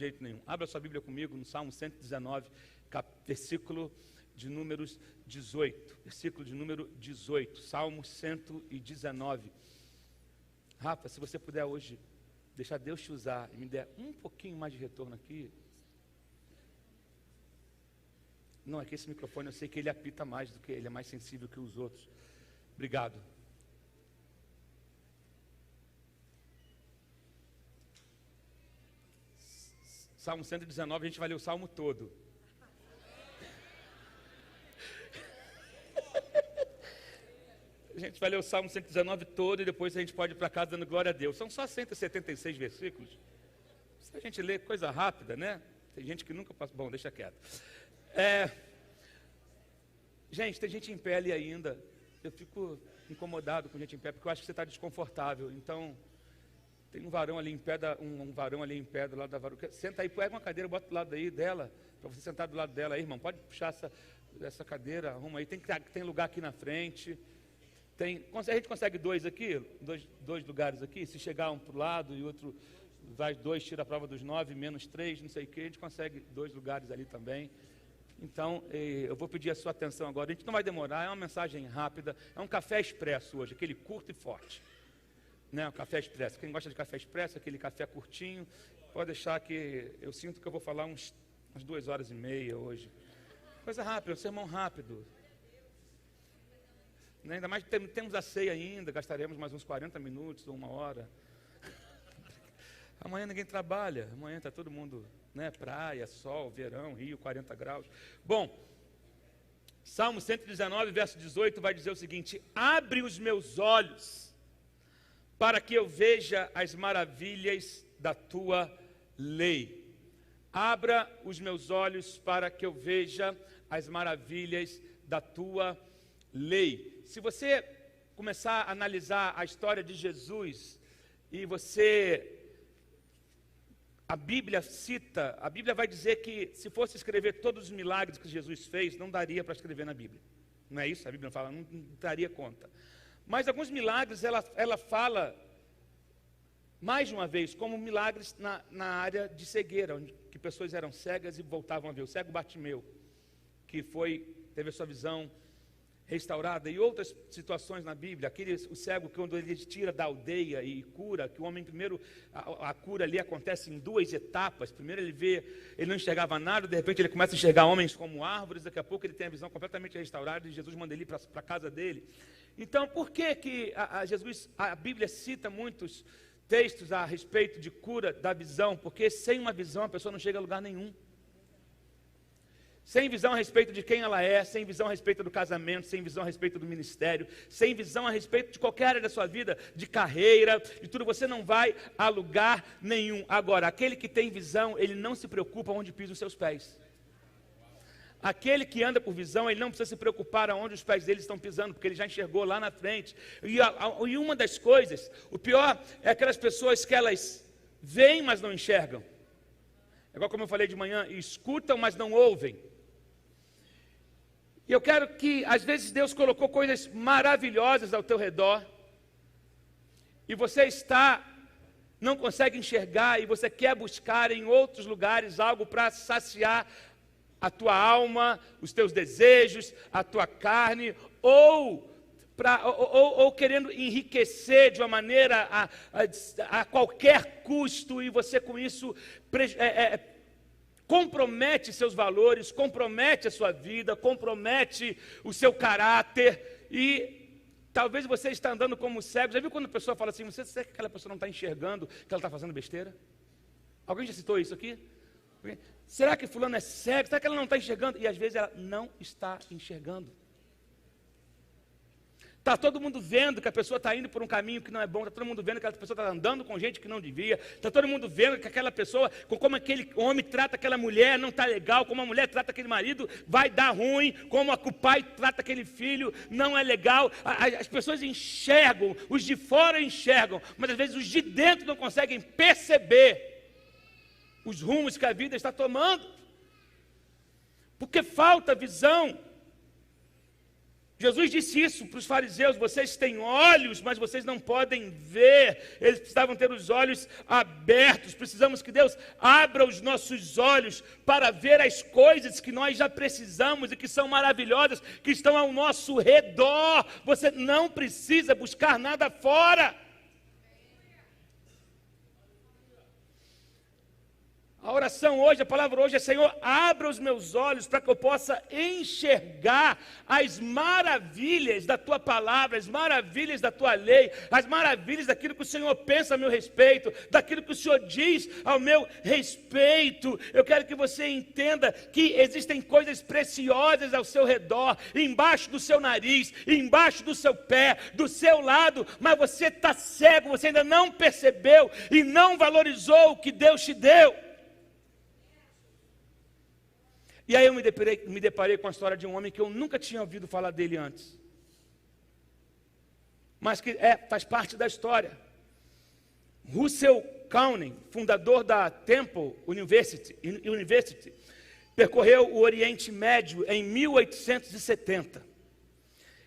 jeito nenhum. Abra sua Bíblia comigo no Salmo 119, versículo de números 18. Versículo de número 18. Salmo 119. Rafa, se você puder hoje deixar Deus te usar e me der um pouquinho mais de retorno aqui. Não, é que esse microfone eu sei que ele apita mais do que ele, é mais sensível que os outros. Obrigado. Salmo 119, a gente vai ler o Salmo todo. A gente vai ler o Salmo 119 todo e depois a gente pode ir para casa dando glória a Deus. São só 176 versículos. Se a gente lê coisa rápida, né? Tem gente que nunca passa. Bom, deixa quieto. Gente, tem gente em pé ali ainda. Eu fico incomodado com gente em pé porque eu acho que você está desconfortável. Então, tem um varão ali em pé, um varão ali em pé do lado da varão. Senta aí, pega uma cadeira, bota do lado aí dela, para você sentar do lado dela aí, irmão. Pode puxar essa cadeira, arruma aí. Tem lugar aqui na frente. A gente consegue dois aqui, dois lugares aqui. Se chegar um para o lado e outro vai dois, tira a prova dos 9, menos 3, não sei o que, a gente consegue 2 lugares ali também. Então, eu vou pedir a sua atenção agora. A gente não vai demorar, é uma mensagem rápida. É um café expresso hoje, aquele curto e forte. Né, o café expresso. Quem gosta de café expresso, aquele café curtinho, pode deixar que eu sinto que eu vou falar umas 2 horas e meia hoje. Coisa rápida, um sermão rápido. Né, ainda mais temos a ceia ainda, gastaremos mais uns 40 minutos ou 1 hora. Amanhã ninguém trabalha, amanhã está todo mundo, né, praia, sol, verão, Rio, 40 graus. Bom, Salmo 119, verso 18 vai dizer o seguinte: abre os meus olhos para que eu veja as maravilhas da tua lei. Abra os meus olhos para que eu veja as maravilhas da tua lei. Se você começar a analisar a história de Jesus, e a Bíblia vai dizer que se fosse escrever todos os milagres que Jesus fez, não daria para escrever na Bíblia. Não é isso? A Bíblia fala, não daria conta. Mas alguns milagres ela fala mais de uma vez, como milagres na área de cegueira, onde que pessoas eram cegas e voltavam a ver. O cego Bartimeu, que teve a sua visão restaurada, e outras situações na Bíblia. O cego, quando ele tira da aldeia e cura, que o homem primeiro, a cura ali acontece em 2 etapas. Primeiro ele não enxergava nada, de repente ele começa a enxergar homens como árvores, daqui a pouco ele tem a visão completamente restaurada e Jesus manda ele para a casa dele. Então, por que a Bíblia cita muitos textos a respeito de cura da visão? Porque sem uma visão a pessoa não chega a lugar nenhum. Sem visão a respeito de quem ela é, sem visão a respeito do casamento, sem visão a respeito do ministério, sem visão a respeito de qualquer área da sua vida, de carreira, de tudo, você não vai a lugar nenhum. Agora, aquele que tem visão, ele não se preocupa onde pisam os seus pés. Aquele que anda por visão, ele não precisa se preocupar aonde os pés dele estão pisando, porque ele já enxergou lá na frente. E uma das coisas, o pior é aquelas pessoas que elas veem, mas não enxergam. É igual como eu falei de manhã, escutam, mas não ouvem. E eu quero que, às vezes, Deus colocou coisas maravilhosas ao teu redor, e você não consegue enxergar, e você quer buscar em outros lugares algo para saciar a tua alma, os teus desejos, a tua carne, ou querendo enriquecer de uma maneira a qualquer custo, e você com isso compromete seus valores, compromete a sua vida, compromete o seu caráter, e talvez você está andando como cego. Já viu quando a pessoa fala assim, você sabe que aquela pessoa não está enxergando, que ela está fazendo besteira? Alguém já citou isso aqui? Será que fulano é cego? Será que ela não está enxergando? E às vezes ela não está enxergando. Está todo mundo vendo que a pessoa está indo por um caminho que não é bom, está todo mundo vendo que aquela pessoa está andando com gente que não devia, está todo mundo vendo que aquela pessoa, como aquele homem trata aquela mulher, não está legal, como a mulher trata aquele marido, vai dar ruim, como o pai trata aquele filho, não é legal. As pessoas enxergam, os de fora enxergam, mas às vezes os de dentro não conseguem perceber os rumos que a vida está tomando, porque falta visão. Jesus disse isso para os fariseus: vocês têm olhos, mas vocês não podem ver. Eles precisavam ter os olhos abertos. Precisamos que Deus abra os nossos olhos para ver as coisas que nós já precisamos e que são maravilhosas, que estão ao nosso redor. Você não precisa buscar nada fora. A oração hoje, a palavra hoje é: Senhor, abra os meus olhos para que eu possa enxergar as maravilhas da Tua palavra, as maravilhas da Tua lei, as maravilhas daquilo que o Senhor pensa a meu respeito, daquilo que o Senhor diz ao meu respeito. Eu quero que você entenda que existem coisas preciosas ao seu redor, embaixo do seu nariz, embaixo do seu pé, do seu lado, mas você está cego, você ainda não percebeu e não valorizou o que Deus te deu. E aí eu me deparei com a história de um homem que eu nunca tinha ouvido falar dele antes. Mas que faz parte da história. Russell Kaunen, fundador da Temple University, percorreu o Oriente Médio em 1870.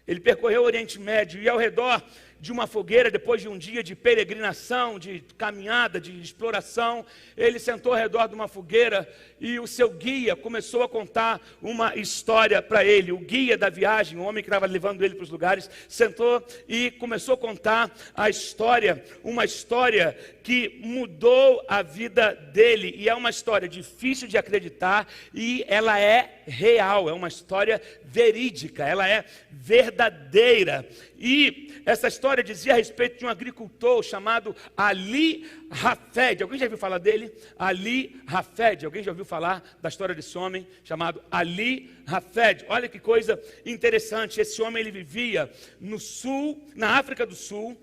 Ele percorreu o Oriente Médio e ao redor de uma fogueira, depois de um dia de peregrinação, de caminhada, de exploração, ele sentou ao redor de uma fogueira e o seu guia começou a contar uma história para ele. O guia da viagem, o homem que estava levando ele para os lugares, sentou e começou a contar a história, uma história que mudou a vida dele. E é uma história difícil de acreditar e ela é real, é uma história verídica, ela é verdadeira. E essa história dizia a respeito de um agricultor chamado Ali Hafed. Alguém já ouviu falar dele? Ali Hafed. Alguém já ouviu falar da história desse homem chamado Ali Hafed? Olha que coisa interessante. Esse homem, ele vivia no sul, na África do Sul.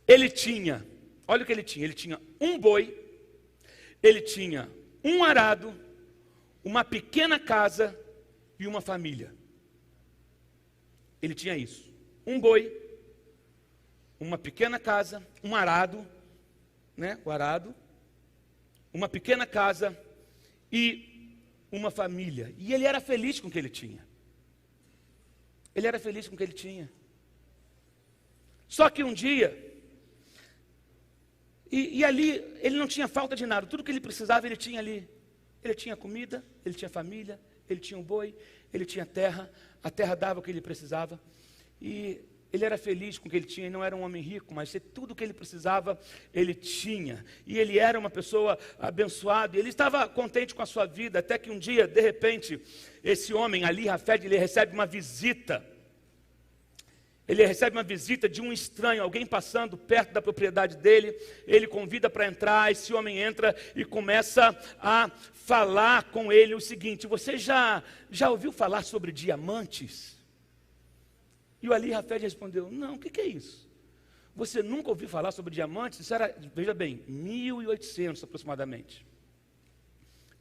Ele tinha, olha o que ele tinha um boi, ele tinha um arado, uma pequena casa e uma família. Ele tinha isso. Um boi, uma pequena casa, um arado, o arado, uma pequena casa e uma família. E ele era feliz com o que ele tinha. Ele era feliz com o que ele tinha. Só que um dia, e ali ele não tinha falta de nada, tudo que ele precisava ele tinha ali. Ele tinha comida, ele tinha família, ele tinha um boi, ele tinha terra, a terra dava o que ele precisava. E ele era feliz com o que ele tinha, e não era um homem rico, mas tudo o que ele precisava, ele tinha. E ele era uma pessoa abençoada, e ele estava contente com a sua vida, até que um dia, de repente, esse homem, Ali Hafed, ele recebe uma visita. Ele recebe uma visita de um estranho, alguém passando perto da propriedade dele. Ele convida para entrar, esse homem entra e começa a falar com ele o seguinte: você já ouviu falar sobre diamantes? E o Ali Hafed respondeu: não, o que é isso? Você nunca ouviu falar sobre diamantes? Isso era, veja bem, 1800 aproximadamente.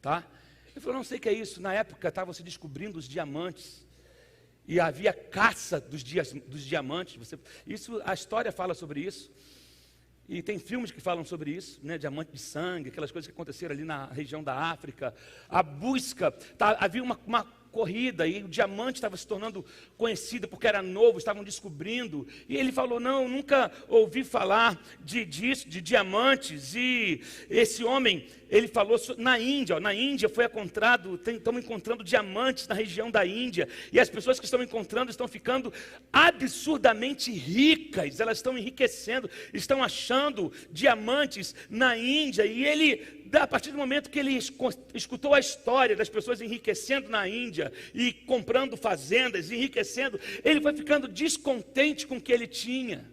Tá? Ele falou: não sei o que é isso. Na época estava se descobrindo os diamantes. E havia caça dos diamantes. A história fala sobre isso. E tem filmes que falam sobre isso, diamante de sangue, aquelas coisas que aconteceram ali na região da África. A busca, havia uma corrida e o diamante estava se tornando conhecido porque era novo, estavam descobrindo. E ele falou: não, nunca ouvi falar disso, de diamantes. E esse homem, ele falou na Índia foi estão encontrando diamantes na região da Índia. E as pessoas que estão encontrando estão ficando absurdamente ricas, elas estão enriquecendo, estão achando diamantes na Índia. E ele, a partir do momento que ele escutou a história das pessoas enriquecendo na Índia e comprando fazendas, enriquecendo, ele foi ficando descontente com o que ele tinha.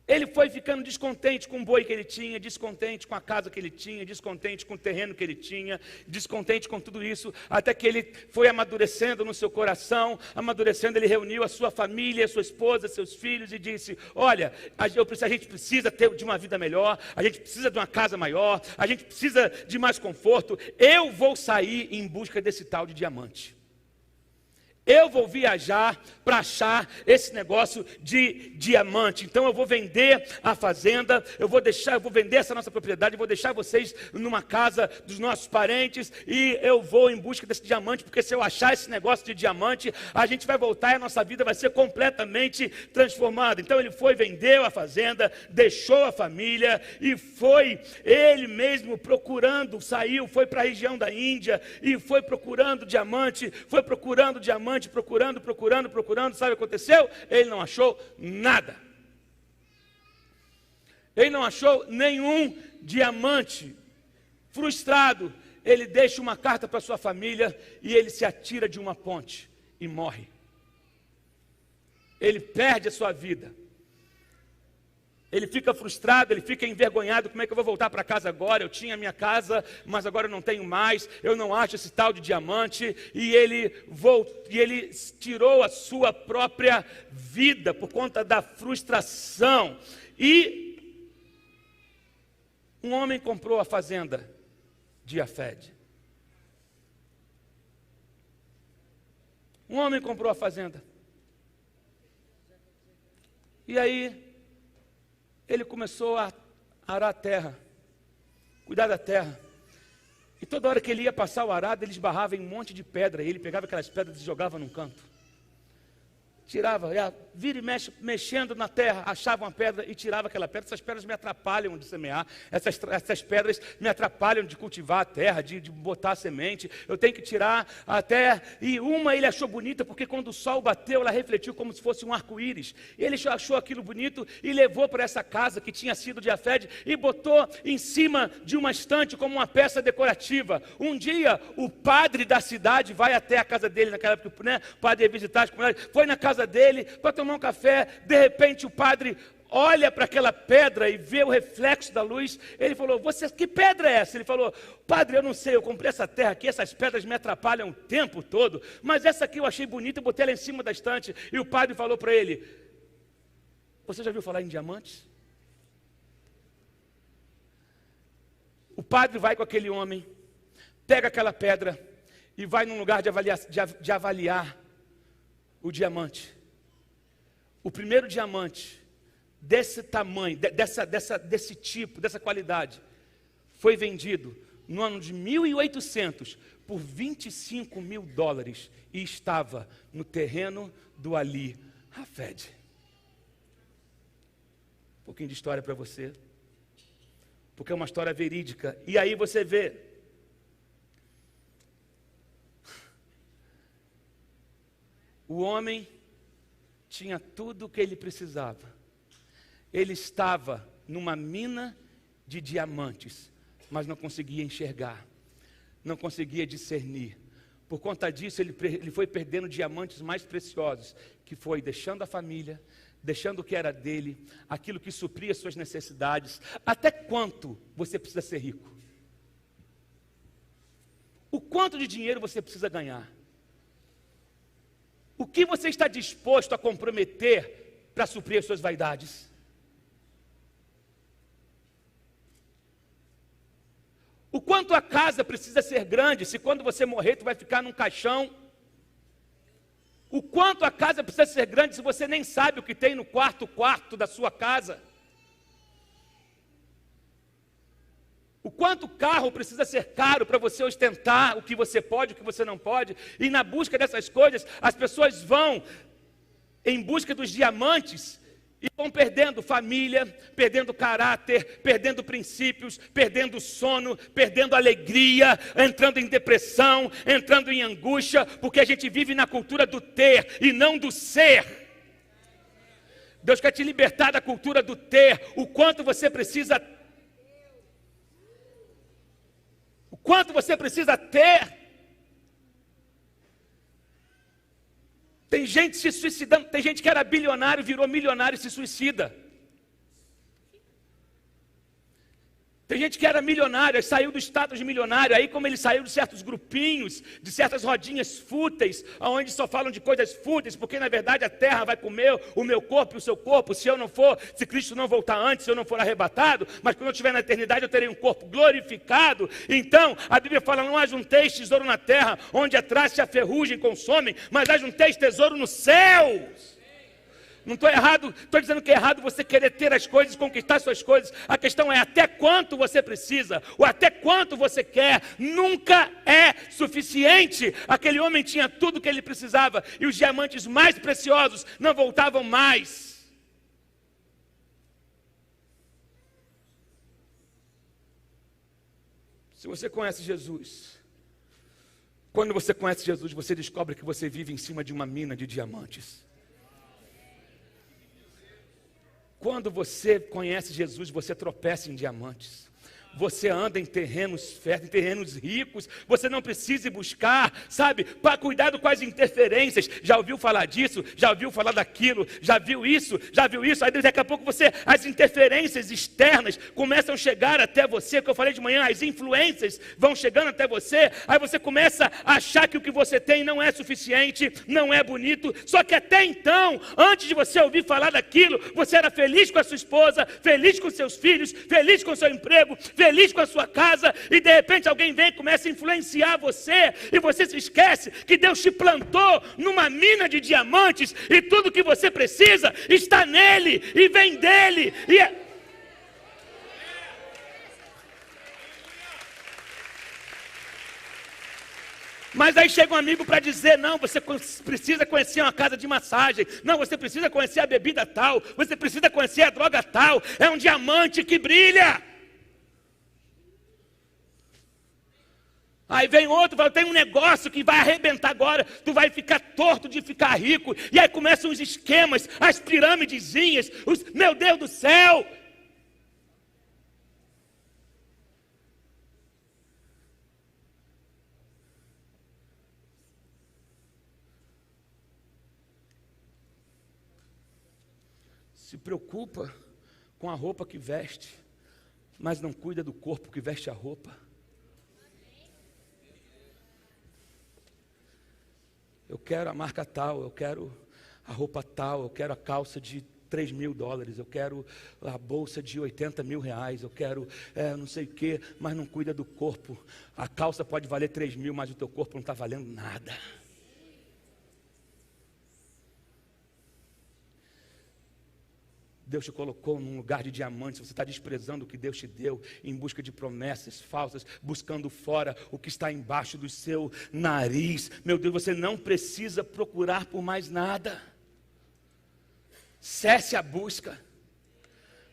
Ele foi ficando descontente com o boi que ele tinha, descontente com a casa que ele tinha, descontente com o terreno que ele tinha, descontente com tudo isso, até que ele foi amadurecendo no seu coração. Amadurecendo, ele reuniu a sua família, a sua esposa, seus filhos e disse: olha, a gente precisa de uma vida melhor, a gente precisa de uma casa maior, a gente precisa de mais conforto. Eu vou sair em busca desse tal de diamante. Eu vou viajar para achar esse negócio de diamante. Então eu vou vender a fazenda, eu vou vender essa nossa propriedade, eu vou deixar vocês numa casa dos nossos parentes e eu vou em busca desse diamante, porque se eu achar esse negócio de diamante, a gente vai voltar e a nossa vida vai ser completamente transformada. Então ele foi, vendeu a fazenda, deixou a família e foi ele mesmo procurando, saiu, foi para a região da Índia e foi procurando diamante, procurando, sabe o que aconteceu? Ele não achou nada. Ele não achou nenhum diamante. Frustrado, ele deixa uma carta para sua família e ele se atira de uma ponte e morre. Ele perde a sua vida. Ele fica frustrado, ele fica envergonhado. Como é que eu vou voltar para casa agora? Eu tinha minha casa, mas agora eu não tenho mais. Eu não acho esse tal de diamante. E ele tirou a sua própria vida por conta da frustração. E um homem comprou a fazenda de Jafé. Um homem comprou a fazenda. E aí ele começou a arar a terra, cuidar da terra. E toda hora que ele ia passar o arado, ele esbarrava em um monte de pedra. E ele pegava aquelas pedras e jogava num canto. Tirava, vira e mexe, mexendo na terra, achava uma pedra e tirava aquela pedra. Essas pedras me atrapalham de semear, essas pedras me atrapalham de cultivar a terra, de botar a semente. Eu tenho que tirar a terra. E uma ele achou bonita, porque quando o sol bateu, ela refletiu como se fosse um arco-íris. Ele achou aquilo bonito e levou para essa casa que tinha sido de Jafé e botou em cima de uma estante como uma peça decorativa. Um dia, o padre da cidade vai até a casa dele, naquela época, né? O padre ia visitar as comunidades, foi na casa dele para tomar um café. De repente o padre olha para aquela pedra e vê o reflexo da luz. Ele falou: que pedra é essa? Ele falou: padre, eu não sei, eu comprei essa terra aqui, essas pedras me atrapalham o tempo todo, mas essa aqui eu achei bonita e botei ela em cima da estante. E o padre falou para ele: você já ouviu falar em diamantes? O padre vai com aquele homem, pega aquela pedra e vai num lugar de avaliar o diamante. O primeiro diamante desse tamanho, desse tipo, dessa qualidade, foi vendido no ano de 1800 por $25 mil e estava no terreno do Ali Hafed. Um pouquinho de história para você, porque é uma história verídica. E aí você vê o homem tinha tudo o que ele precisava. Ele estava numa mina de diamantes, mas não conseguia enxergar, não conseguia discernir. Por conta disso, ele foi perdendo diamantes mais preciosos, que foi deixando a família, deixando o que era dele, aquilo que supria suas necessidades. Até quanto você precisa ser rico? O quanto de dinheiro você precisa ganhar? O que você está disposto a comprometer para suprir as suas vaidades? O quanto a casa precisa ser grande, se quando você morrer, tu vai ficar num caixão? O quanto a casa precisa ser grande, se você nem sabe o que tem no quarto da sua casa? O quanto o carro precisa ser caro para você ostentar o que você pode, o que você não pode. E na busca dessas coisas, as pessoas vão em busca dos diamantes e vão perdendo família, perdendo caráter, perdendo princípios, perdendo sono, perdendo alegria, entrando em depressão, entrando em angústia, porque a gente vive na cultura do ter e não do ser. Deus quer te libertar da cultura do ter. O quanto você precisa ter. Quanto você precisa ter? Tem gente se suicidando, tem gente que era bilionário, virou milionário e se suicida. Tem gente que era milionário, saiu do status de milionário, aí como ele saiu de certos grupinhos, de certas rodinhas fúteis, onde só falam de coisas fúteis, porque na verdade a terra vai comer o meu corpo e o seu corpo, se eu não for, se Cristo não voltar antes, se eu não for arrebatado, mas quando eu estiver na eternidade eu terei um corpo glorificado. Então, a Bíblia fala, não ajunteis tesouro na terra, onde a traça e a ferrugem consomem, mas ajunteis tesouro nos céus. Não estou errado, estou dizendo que é errado você querer ter as coisas, conquistar suas coisas. A questão é até quanto você precisa, ou até quanto você quer. Nunca é suficiente. Aquele homem tinha tudo o que ele precisava, e os diamantes mais preciosos não voltavam mais. Se você conhece Jesus, quando você conhece Jesus, você descobre que você vive em cima de uma mina de diamantes. Quando você conhece Jesus, você tropeça em diamantes. Você anda em terrenos férteis, em terrenos ricos. Você não precisa ir buscar, sabe? Para cuidado com as interferências. Já ouviu falar disso? Já ouviu falar daquilo? Já viu isso? Já viu isso? Aí daqui a pouco as interferências externas começam a chegar até você. Que eu falei de manhã, as influências vão chegando até você. Aí você começa a achar que o que você tem não é suficiente, não é bonito. Só que até então, antes de você ouvir falar daquilo, você era feliz com a sua esposa, feliz com seus filhos, feliz com o seu emprego, feliz com a sua casa, e de repente alguém vem e começa a influenciar você, e você se esquece que Deus te plantou numa mina de diamantes, e tudo que você precisa está nele, e vem dele, Mas aí chega um amigo para dizer, não, você precisa conhecer uma casa de massagem, não, você precisa conhecer a bebida tal, você precisa conhecer a droga tal, é um diamante que brilha. Aí vem outro, fala, tem um negócio que vai arrebentar agora, tu vai ficar torto de ficar rico, e aí começam os esquemas, as pirâmidezinhas, meu Deus do céu. Se preocupa com a roupa que veste, mas não cuida do corpo que veste a roupa. Eu quero a marca tal, eu quero a roupa tal, eu quero a calça de $3.000, eu quero a bolsa de R$80.000, eu quero não sei o que, mas não cuida do corpo. A calça pode valer 3.000, mas o teu corpo não está valendo nada. Deus te colocou num lugar de diamantes, você está desprezando o que Deus te deu, em busca de promessas falsas, buscando fora o que está embaixo do seu nariz. Meu Deus, você não precisa procurar por mais nada. Cesse a busca.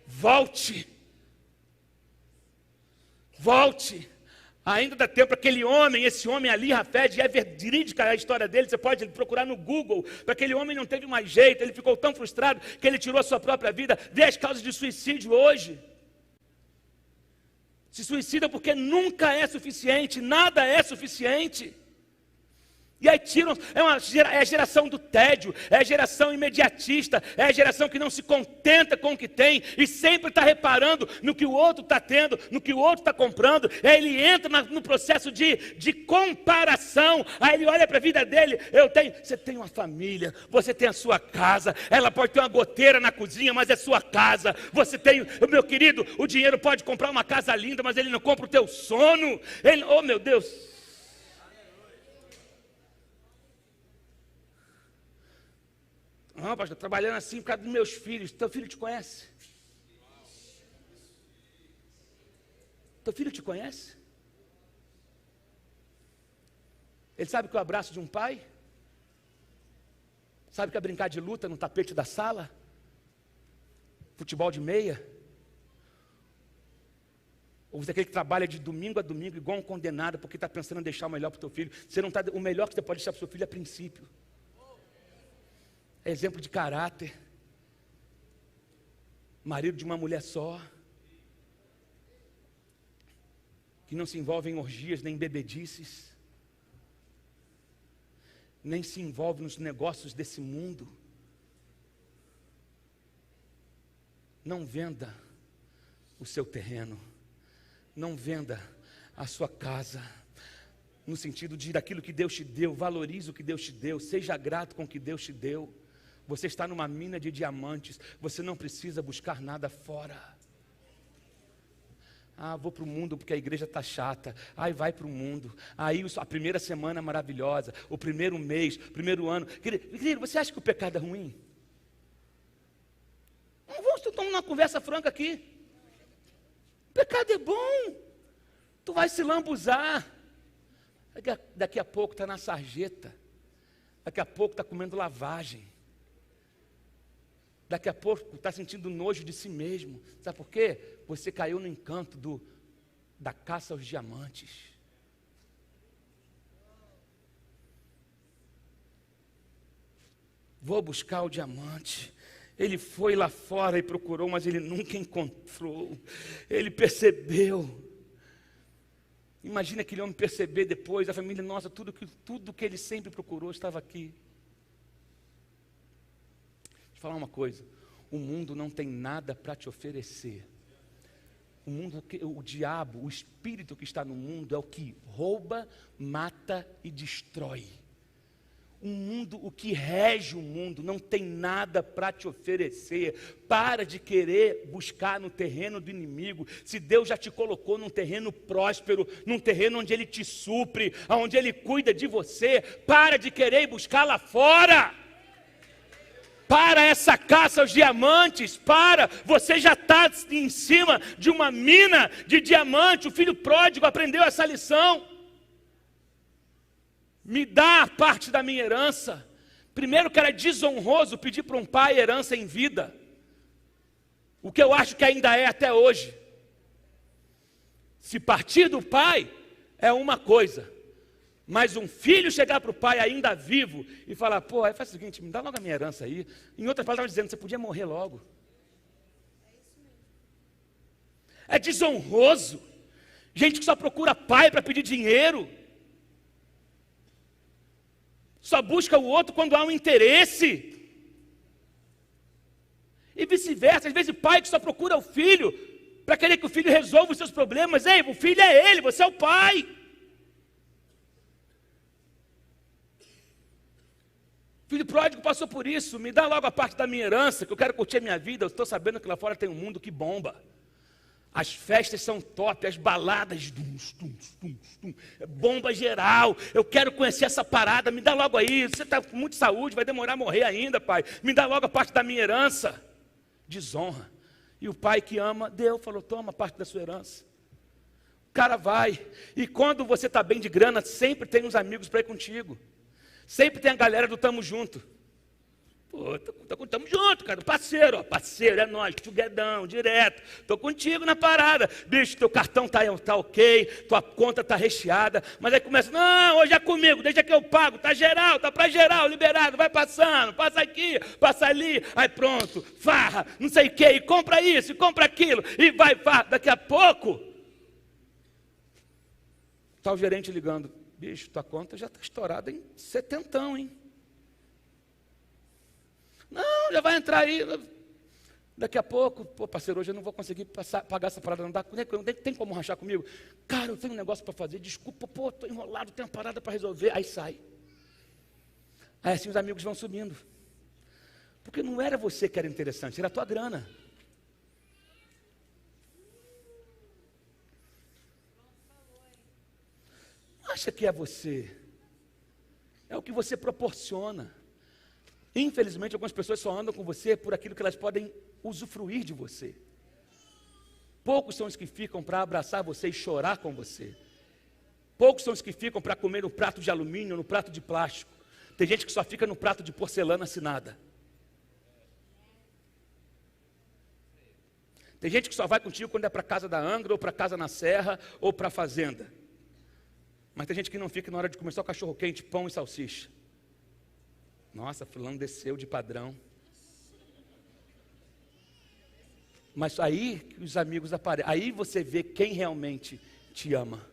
Volte. Ainda dá tempo para aquele homem, esse homem ali, Rafed, é verídica a história dele, você pode procurar no Google, para aquele homem não teve mais jeito, ele ficou tão frustrado que ele tirou a sua própria vida. Vê as causas de suicídio hoje. Se suicida porque nunca é suficiente, nada é suficiente. E aí tiram, é a geração do tédio, é a geração imediatista, é a geração que não se contenta com o que tem e sempre está reparando no que o outro está tendo, no que o outro está comprando. Aí ele entra no processo de comparação, aí ele olha para a vida dele, você tem uma família, você tem a sua casa, ela pode ter uma goteira na cozinha, mas é sua casa. Você tem, meu querido, o dinheiro pode comprar uma casa linda, mas ele não compra o teu sono. Oh meu Deus. Não, pastor, trabalhando assim por causa dos meus filhos. Teu filho te conhece? Teu filho te conhece? Ele sabe que é o abraço de um pai? Sabe que é brincar de luta no tapete da sala? Futebol de meia? Ou você é aquele que trabalha de domingo a domingo igual um condenado porque está pensando em deixar o melhor para o teu filho? O melhor que você pode deixar para o seu filho é princípio. É exemplo de caráter. Marido de uma mulher só. Que não se envolve em orgias, nem em bebedices. Nem se envolve nos negócios desse mundo. Não venda o seu terreno. Não venda a sua casa, no sentido de daquilo que Deus te deu. Valorize o que Deus te deu, seja grato com o que Deus te deu. Você está numa mina de diamantes, você não precisa buscar nada fora. Vou para o mundo porque a igreja está chata. Vai para o mundo. Aí a primeira semana é maravilhosa, o primeiro mês, primeiro ano. Querido, você acha que o pecado é ruim? Estamos numa conversa franca aqui. O pecado é bom. Tu vai se lambuzar. Daqui a pouco está na sarjeta. Daqui a pouco está comendo lavagem. Daqui a pouco está sentindo nojo de si mesmo. Sabe por quê? Você caiu no encanto da caça aos diamantes. Vou buscar o diamante. Ele foi lá fora e procurou, mas ele nunca encontrou. Ele percebeu. Imagina aquele homem perceber depois, a família, nossa, tudo que ele sempre procurou estava aqui. Deixa eu falar uma coisa, o mundo não tem nada para te oferecer. O diabo, o espírito que está no mundo é o que rouba, mata e destrói. O mundo, o que rege o mundo, não tem nada para te oferecer. Para de querer buscar no terreno do inimigo. Se Deus já te colocou num terreno próspero, num terreno onde Ele te supre, onde Ele cuida de você, para de querer buscar lá fora. Para essa caça aos diamantes, você já está em cima de uma mina de diamante. O filho pródigo aprendeu essa lição. Me dá a parte da minha herança. Primeiro que era desonroso pedir para um pai herança em vida, o que eu acho que ainda é até hoje. Se partir do pai é uma coisa, mas um filho chegar para o pai ainda vivo e falar, aí faz o seguinte, me dá logo a minha herança aí. Em outras palavras dizendo, você podia morrer logo. É desonroso. Gente que só procura pai para pedir dinheiro. Só busca o outro quando há um interesse. E vice-versa, às vezes pai que só procura o filho para querer que o filho resolva os seus problemas. Ei, o filho é ele, você é o pai. Filho pródigo passou por isso. Me dá logo a parte da minha herança, que eu quero curtir a minha vida. Eu estou sabendo que lá fora tem um mundo que bomba. As festas são top, as baladas, bomba geral. Eu quero conhecer essa parada, me dá logo aí. Você está com muita saúde, vai demorar a morrer ainda, pai. Me dá logo a parte da minha herança. Desonra. E o pai que ama, falou, toma a parte da sua herança. O cara vai. E quando você está bem de grana, sempre tem uns amigos para ir contigo. Sempre tem a galera do tamo junto. Tamo junto, cara, parceiro, é nóis, tuguedão, direto, tô contigo na parada, bicho, teu cartão tá ok, tua conta tá recheada, mas aí começa, não, hoje é comigo, deixa que eu pago, tá geral, tá pra geral, liberado, vai passando, passa aqui, passa ali, aí pronto, farra, não sei o que, e compra isso, e compra aquilo, e vai, farra, daqui a pouco, tá o gerente ligando, bicho, tua conta já tá estourada em 70, hein? Não, já vai entrar aí. Daqui a pouco, parceiro, hoje eu não vou conseguir pagar essa parada, não tem como rachar comigo. Cara, eu tenho um negócio para fazer, desculpa, estou enrolado, tenho uma parada para resolver. Aí sai. Aí assim os amigos vão subindo. Porque não era você que era interessante, era a tua grana. Acha que é você. É o que você proporciona. Infelizmente, algumas pessoas só andam com você por aquilo que elas podem usufruir de você. Poucos são os que ficam para abraçar você e chorar com você. Poucos são os que ficam para comer no prato de alumínio, no prato de plástico. Tem gente que só fica no prato de porcelana assinada. Tem gente que só vai contigo quando é para casa da Angra, ou para casa na Serra, ou para a fazenda. Mas tem gente que não fica na hora de comer só cachorro quente, pão e salsicha. Nossa, fulano desceu de padrão. Mas aí que os amigos aparecem. Aí você vê quem realmente te ama.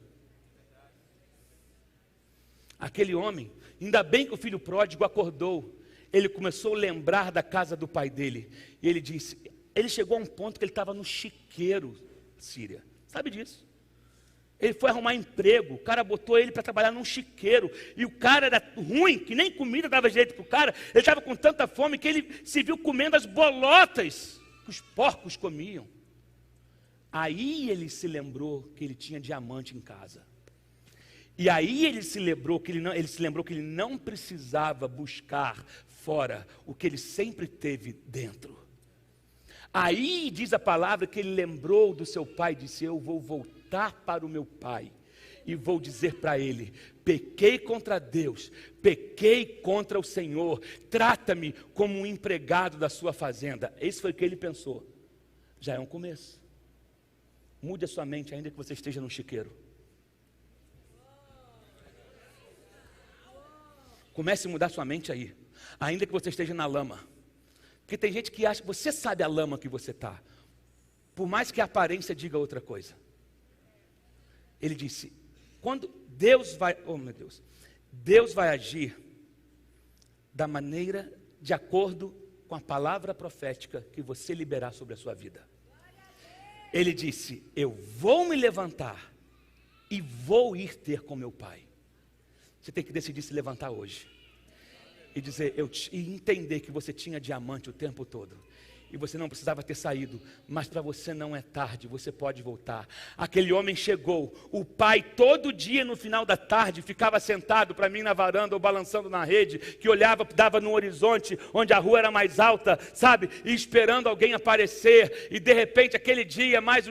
Aquele homem, ainda bem que o filho pródigo acordou. Ele começou a lembrar da casa do pai dele. E ele disse, ele chegou a um ponto que ele estava no chiqueiro, Síria. Sabe disso? Ele foi arrumar emprego, o cara botou ele para trabalhar num chiqueiro, e o cara era ruim, que nem comida dava jeito para o cara, ele estava com tanta fome que ele se viu comendo as bolotas que os porcos comiam. Aí ele se lembrou que ele tinha diamante em casa. E aí ele se lembrou que ele não precisava buscar fora o que ele sempre teve dentro. Aí diz a palavra que ele lembrou do seu pai e disse: eu vou voltar para o meu pai e vou dizer para ele: pequei contra Deus, pequei contra o Senhor, trata-me como um empregado da sua fazenda. Esse foi o que ele pensou. Já é um começo. Mude a sua mente, ainda que você esteja no chiqueiro. Comece a mudar sua mente aí, ainda que você esteja na lama. Porque tem gente que acha que você sabe a lama que você está, por mais que a aparência diga outra coisa. Ele disse: quando Deus vai, oh meu Deus, Deus vai agir da maneira, de acordo com a palavra profética que você liberar sobre a sua vida. Ele disse: eu vou me levantar e vou ir ter com meu pai. Você tem que decidir se levantar hoje e dizer, e entender que você tinha diamante o tempo todo. E você não precisava ter saído, mas para você não é tarde, você pode voltar. Aquele homem chegou, o pai todo dia no final da tarde ficava sentado para mim na varanda ou balançando na rede, que olhava, dava no horizonte, onde a rua era mais alta, sabe? E esperando alguém aparecer, e de repente aquele dia, mais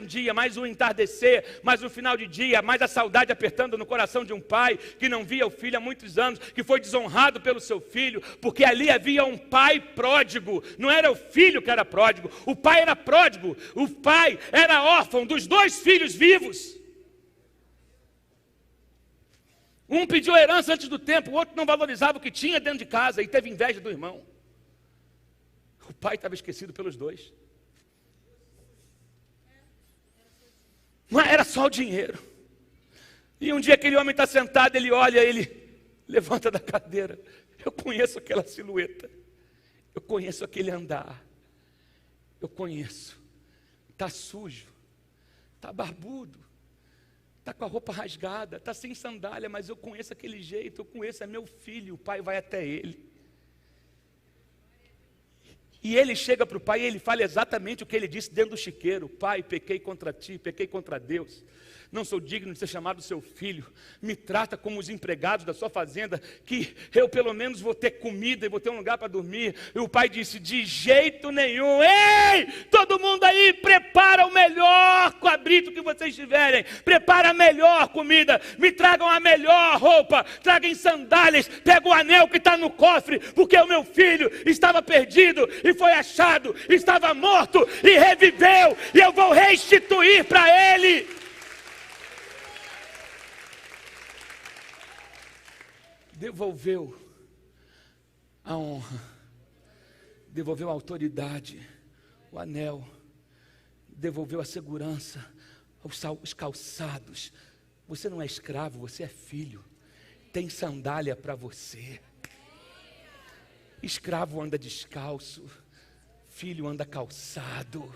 um entardecer, mais um final de dia, mais a saudade apertando no coração de um pai, que não via o filho há muitos anos, que foi desonrado pelo seu filho, porque ali havia um pai pródigo, não era o filho que era pródigo, o pai era pródigo, o pai era órfão dos 2 filhos vivos. Um pediu herança antes do tempo, o outro não valorizava o que tinha dentro de casa e teve inveja do irmão. O pai estava esquecido pelos 2. Mas era só o dinheiro. E um dia aquele homem está sentado, ele olha, ele levanta da cadeira. Eu conheço aquela silhueta, eu conheço aquele andar. Eu conheço, está sujo, está barbudo, está com a roupa rasgada, está sem sandália, mas eu conheço aquele jeito, eu conheço, é meu filho, o pai vai até ele. E ele chega para o pai e ele fala exatamente o que ele disse dentro do chiqueiro: pai, pequei contra ti, pequei contra Deus. Não sou digno de ser chamado seu filho. Me trata como os empregados da sua fazenda, que eu pelo menos vou ter comida e vou ter um lugar para dormir. E o pai disse: de jeito nenhum. Ei, todo mundo aí, prepara o melhor cabrito que vocês tiverem. Prepara a melhor comida. Me tragam a melhor roupa. Tragam sandálias. Pega o anel que está no cofre, porque o meu filho estava perdido e foi achado. Estava morto e reviveu. E eu vou restituir para ele. Devolveu a honra, devolveu a autoridade, o anel, devolveu a segurança, os calçados. Você não é escravo, você é filho. Tem sandália para você. Escravo anda descalço, filho anda calçado.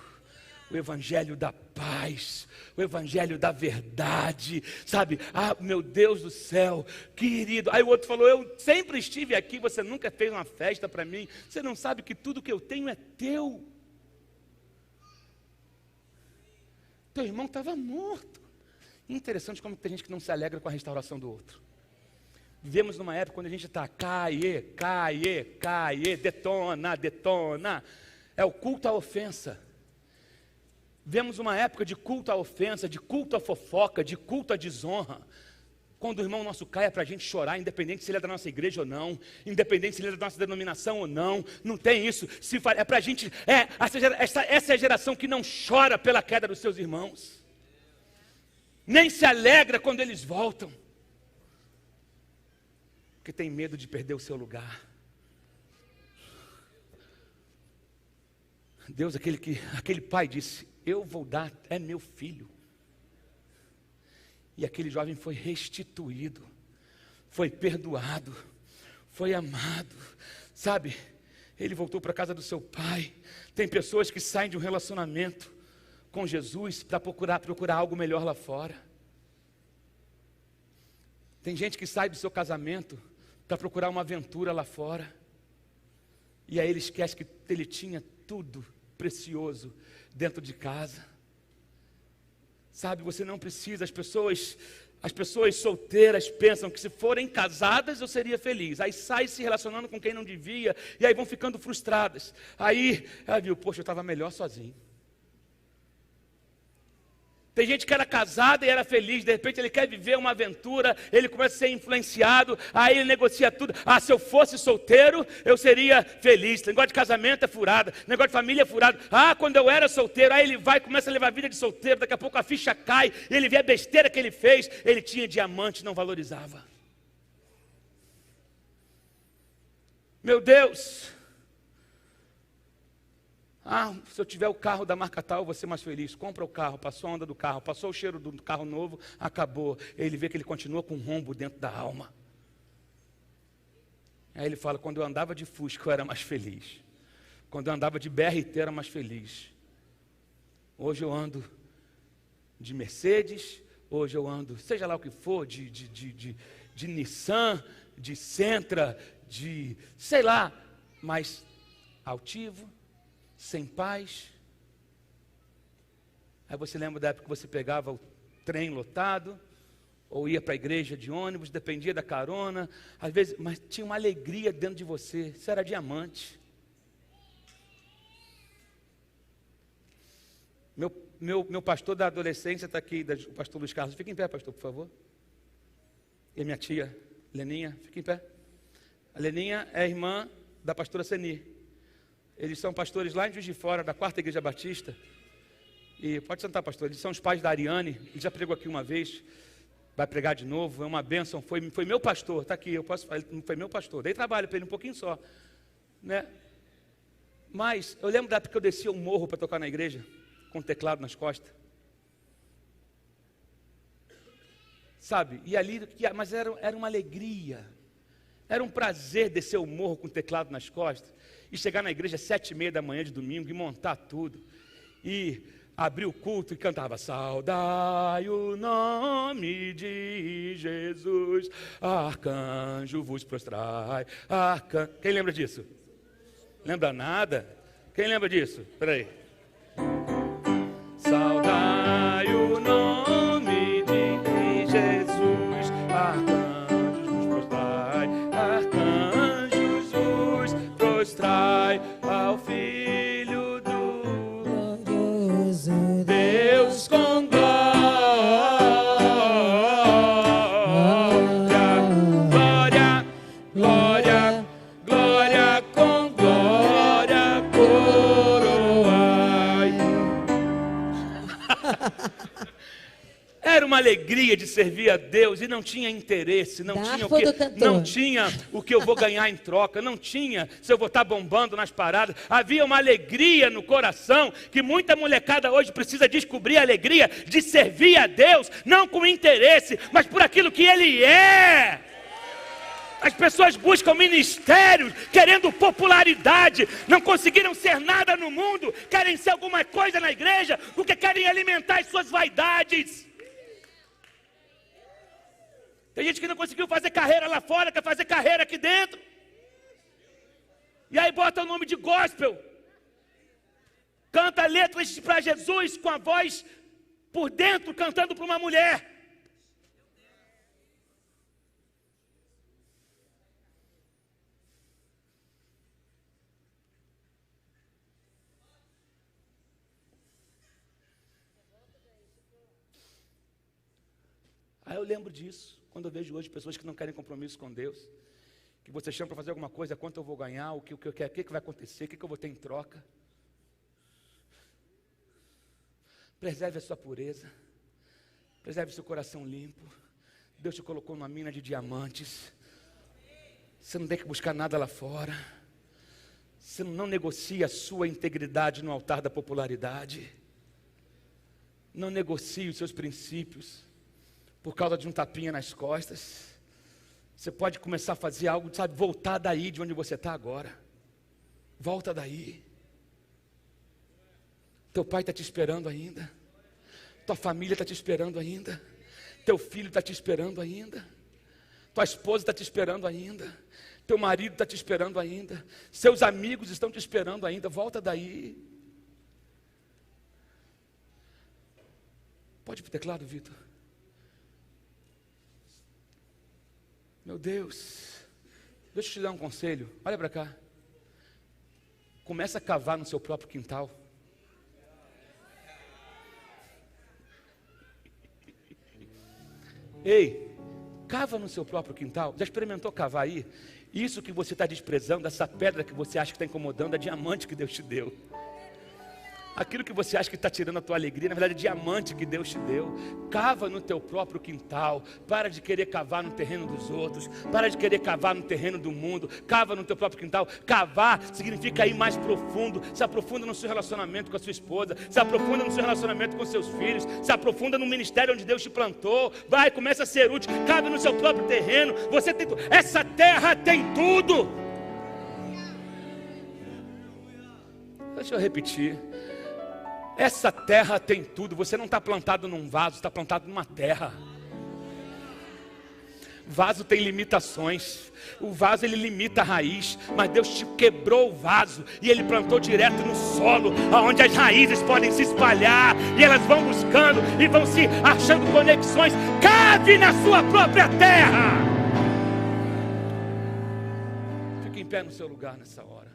O evangelho da paz, o evangelho da verdade, sabe? Ah, meu Deus do céu, querido. Aí o outro falou: eu sempre estive aqui, você nunca fez uma festa para mim. Você não sabe que tudo que eu tenho é teu. Teu irmão estava morto. Interessante como tem gente que não se alegra com a restauração do outro. Vivemos numa época quando a gente está caie, detona. É o culto à ofensa. Vemos uma época de culto à ofensa, de culto à fofoca, de culto à desonra. Quando o irmão nosso cai é para a gente chorar, independente se ele é da nossa igreja ou não, independente se ele é da nossa denominação ou não, não tem isso. É para a gente, essa é a geração que não chora pela queda dos seus irmãos, nem se alegra quando eles voltam, porque tem medo de perder o seu lugar. Deus, aquele pai disse: eu vou dar, é meu filho. E aquele jovem foi restituído, foi perdoado, foi amado, sabe? Ele voltou para a casa do seu pai. Tem pessoas que saem de um relacionamento com Jesus para procurar algo melhor lá fora. Tem gente que sai do seu casamento para procurar uma aventura lá fora. E aí ele esquece que ele tinha tudo precioso dentro de casa. Sabe, você não precisa, as pessoas solteiras pensam que se forem casadas eu seria feliz. Aí sai se relacionando com quem não devia, e aí vão ficando frustradas. Aí ela viu, poxa, eu estava melhor sozinho. Tem gente que era casada e era feliz, de repente ele quer viver uma aventura, ele começa a ser influenciado, aí ele negocia tudo. Ah, se eu fosse solteiro, eu seria feliz. Negócio de casamento é furado, negócio de família é furado. Ah, quando eu era solteiro, aí ele vai, começa a levar a vida de solteiro, daqui a pouco a ficha cai, e ele vê a besteira que ele fez, ele tinha diamante, não valorizava. Meu Deus! Ah, se eu tiver o carro da marca tal, eu vou ser mais feliz. Compra o carro, passou a onda do carro, passou o cheiro do carro novo, acabou. Ele vê que ele continua com um rombo dentro da alma. Aí ele fala, quando eu andava de Fusca eu era mais feliz. Quando eu andava de BRT eu era mais feliz. Hoje eu ando de Mercedes, hoje eu ando, seja lá o que for, de Nissan, de Sentra, de sei lá, mas altivo, sem paz. Aí você lembra da época que você pegava o trem lotado, ou ia para a igreja de ônibus, dependia da carona, às vezes, mas tinha uma alegria dentro de você, você era diamante. Meu pastor da adolescência está aqui, o pastor Luiz Carlos. Fica em pé, pastor, por favor. E a minha tia, Leninha, fica em pé. A Leninha é irmã da pastora Seni. Eles são pastores lá em Juiz de Fora, da 4ª Igreja Batista. E pode sentar, pastor. Eles são os pais da Ariane. Ele já pregou aqui uma vez. Vai pregar de novo. É uma bênção. Foi meu pastor. Está aqui. Eu posso falar. Foi meu pastor. Dei trabalho para ele um pouquinho só. Né? Mas eu lembro da época que eu descia um morro para tocar na igreja, com o teclado nas costas. Sabe? E ali, mas era uma alegria. Era um prazer descer o morro com o teclado nas costas. E chegar na igreja às 7h30 da manhã de domingo e montar tudo. E abrir o culto e cantava: saudai o nome de Jesus, arcanjo vos prostrai. Quem lembra disso? Lembra nada? Quem lembra disso? Espera aí. Saudai o nome de Jesus, arcanjos vos prostrai, arcanjos vos prostrai ao Filho do Deus com glória, glória, glória, com glória coroai. Era uma alegria de servir a Deus e não tinha interesse, não tinha o que eu vou ganhar em troca, não tinha se eu vou estar bombando nas paradas. Havia uma alegria no coração que muita molecada hoje precisa descobrir, a alegria de servir a Deus, não com interesse, mas por aquilo que Ele é. As pessoas buscam ministérios, querendo popularidade, não conseguiram ser nada no mundo, querem ser alguma coisa na igreja, porque querem alimentar as suas vaidades. Tem gente que não conseguiu fazer carreira lá fora, quer fazer carreira aqui dentro. E aí bota o nome de gospel. Canta letras para Jesus com a voz por dentro, cantando para uma mulher. Aí eu lembro disso, quando eu vejo hoje pessoas que não querem compromisso com Deus, que você chama para fazer alguma coisa, quanto eu vou ganhar, o que eu quero, o que vai acontecer, o que eu vou ter em troca. Preserve a sua pureza, preserve o seu coração limpo. Deus te colocou numa mina de diamantes, você não tem que buscar nada lá fora, você não negocia a sua integridade no altar da popularidade, não negocie os seus princípios por causa de um tapinha nas costas. Você pode começar a fazer algo, sabe, voltar daí de onde você está agora. Volta daí. Teu pai está te esperando ainda. Tua família está te esperando ainda. Teu filho está te esperando ainda. Tua esposa está te esperando ainda. Teu marido está te esperando ainda. Seus amigos estão te esperando ainda. Volta daí. Pode ir para o teclado, Vitor. Meu Deus. Deixa eu te dar um conselho. Olha para cá. Começa a cavar no seu próprio quintal. Ei, cava no seu próprio quintal. Já experimentou cavar aí? Isso que você está desprezando, essa pedra que você acha que está incomodando, é diamante que Deus te deu. Aquilo que você acha que está tirando a tua alegria, na verdade é diamante que Deus te deu. Cava no teu próprio quintal. Para de querer cavar no terreno dos outros. Para de querer cavar no terreno do mundo. Cava no teu próprio quintal. Cavar significa ir mais profundo. Se aprofunda no seu relacionamento com a sua esposa. Se aprofunda no seu relacionamento com seus filhos. Se aprofunda no ministério onde Deus te plantou. Vai, começa a ser útil. Cabe no seu próprio terreno. Você tem tudo. Essa terra tem tudo. Deixa eu repetir. Essa terra tem tudo. Você não está plantado num vaso, está plantado numa terra. Vaso tem limitações. O vaso ele limita a raiz, mas Deus te quebrou o vaso e Ele plantou direto no solo, onde as raízes podem se espalhar e elas vão buscando e vão se achando conexões. Cave na sua própria terra. Fique em pé no seu lugar nessa hora.